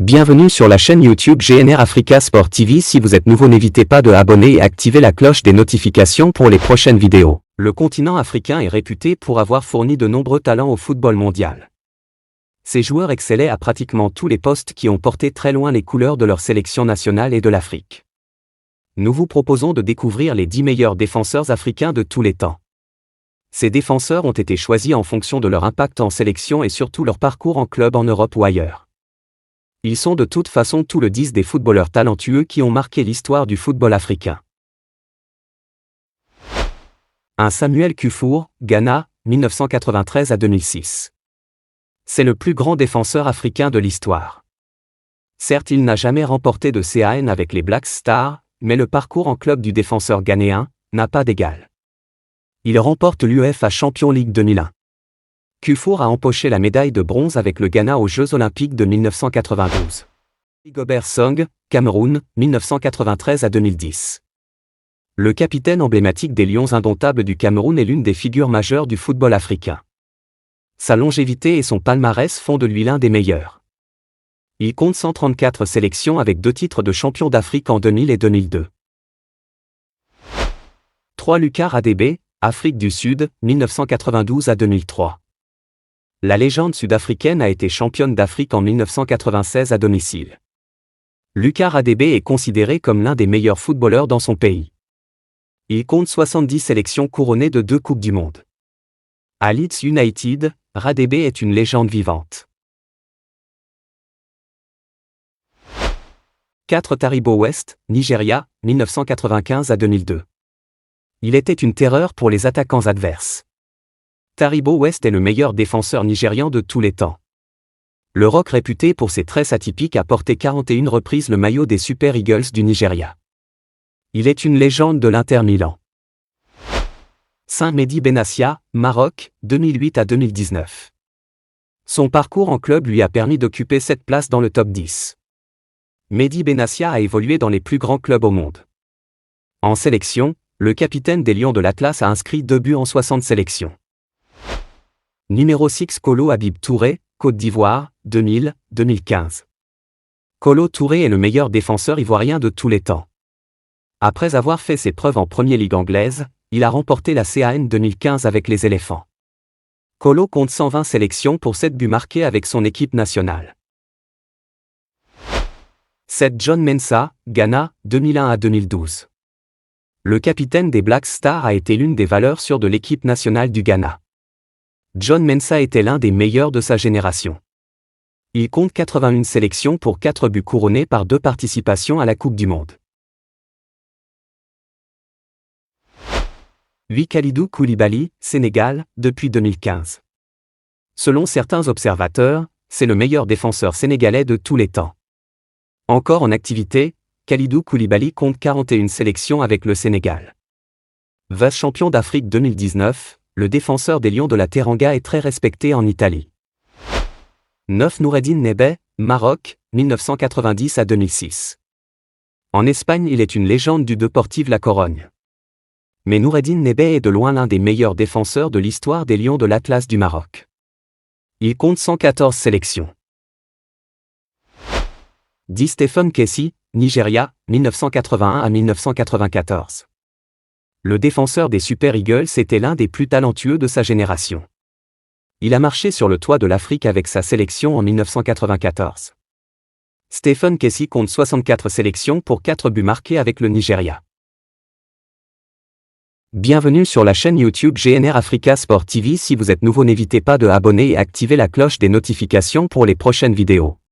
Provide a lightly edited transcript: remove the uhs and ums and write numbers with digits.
Bienvenue sur la chaîne YouTube GNR Africa Sport TV. Si vous êtes nouveau, n'hésitez pas de abonner et activer la cloche des notifications pour les prochaines vidéos. Le continent africain est réputé pour avoir fourni de nombreux talents au football mondial. Ces joueurs excellaient à pratiquement tous les postes qui ont porté très loin les couleurs de leur sélection nationale et de l'Afrique. Nous vous proposons de découvrir les 10 meilleurs défenseurs africains de tous les temps. Ces défenseurs ont été choisis en fonction de leur impact en sélection et surtout leur parcours en club en Europe ou ailleurs. Ils sont de toute façon tout le 10 des footballeurs talentueux qui ont marqué l'histoire du football africain. 1. Samuel Kuffour, Ghana, 1993 à 2006. C'est le plus grand défenseur africain de l'histoire. Certes, il n'a jamais remporté de CAN avec les Black Stars, mais le parcours en club du défenseur ghanéen n'a pas d'égal. Il remporte l'UEFA Champions League 2001. Kuffour a empoché la médaille de bronze avec le Ghana aux Jeux Olympiques de 1992. Gobert Song, Cameroun, 1993 à 2010. Le capitaine emblématique des Lions indomptables du Cameroun est l'une des figures majeures du football africain. Sa longévité et son palmarès font de lui l'un des meilleurs. Il compte 134 sélections avec 2 titres de champion d'Afrique en 2000 et 2002. 3. Lucas Radebe, Afrique du Sud, 1992 à 2003. La légende sud-africaine a été championne d'Afrique en 1996 à domicile. Lucas Radebe est considéré comme l'un des meilleurs footballeurs dans son pays. Il compte 70 sélections couronnées de 2 Coupes du Monde. À Leeds United, Radebe est une légende vivante. 4. Taribo West, Nigeria, 1995 à 2002. Il était une terreur pour les attaquants adverses. Taribo West est le meilleur défenseur nigérian de tous les temps. Le Roc, réputé pour ses tresses atypiques, a porté 41 reprises le maillot des Super Eagles du Nigeria. Il est une légende de l'Inter Milan. 5. Mehdi Benassia, Maroc, 2008 à 2019. Son parcours en club lui a permis d'occuper cette place dans le top 10. Mehdi Benassia a évolué dans les plus grands clubs au monde. En sélection, le capitaine des Lions de l'Atlas a inscrit 2 buts en 60 sélections. Numéro 6. Kolo Habib Touré, Côte d'Ivoire, 2000-2015. Kolo Touré est le meilleur défenseur ivoirien de tous les temps. Après avoir fait ses preuves en Première Ligue anglaise, il a remporté la CAN 2015 avec les Éléphants. Kolo compte 120 sélections pour 7 buts marqués avec son équipe nationale. 7. John Mensah, Ghana, 2001 à 2012. Le capitaine des Black Stars a été l'une des valeurs sûres de l'équipe nationale du Ghana. John Mensah était l'un des meilleurs de sa génération. Il compte 81 sélections pour 4 buts couronnés par 2 participations à la Coupe du Monde. 8. Kalidou Koulibaly, Sénégal, depuis 2015. Selon certains observateurs, c'est le meilleur défenseur sénégalais de tous les temps. Encore en activité, Kalidou Koulibaly compte 41 sélections avec le Sénégal. Vice-champion d'Afrique 2019, le défenseur des Lions de la Teranga est très respecté en Italie. 9. Noureddine Nebet, Maroc, 1990 à 2006. En Espagne, il est une légende du Deportive La Corogne. Mais Noureddine Nebet est de loin l'un des meilleurs défenseurs de l'histoire des Lions de l'Atlas du Maroc. Il compte 114 sélections. 10. Stephen Kessie, Nigeria, 1981 à 1994. Le défenseur des Super Eagles était l'un des plus talentueux de sa génération. Il a marché sur le toit de l'Afrique avec sa sélection en 1994. Stephen Kessie compte 64 sélections pour 4 buts marqués avec le Nigeria. Bienvenue sur la chaîne YouTube GNR Africa Sport TV. Si vous êtes nouveau, n'hésitez pas de abonner et activer la cloche des notifications pour les prochaines vidéos.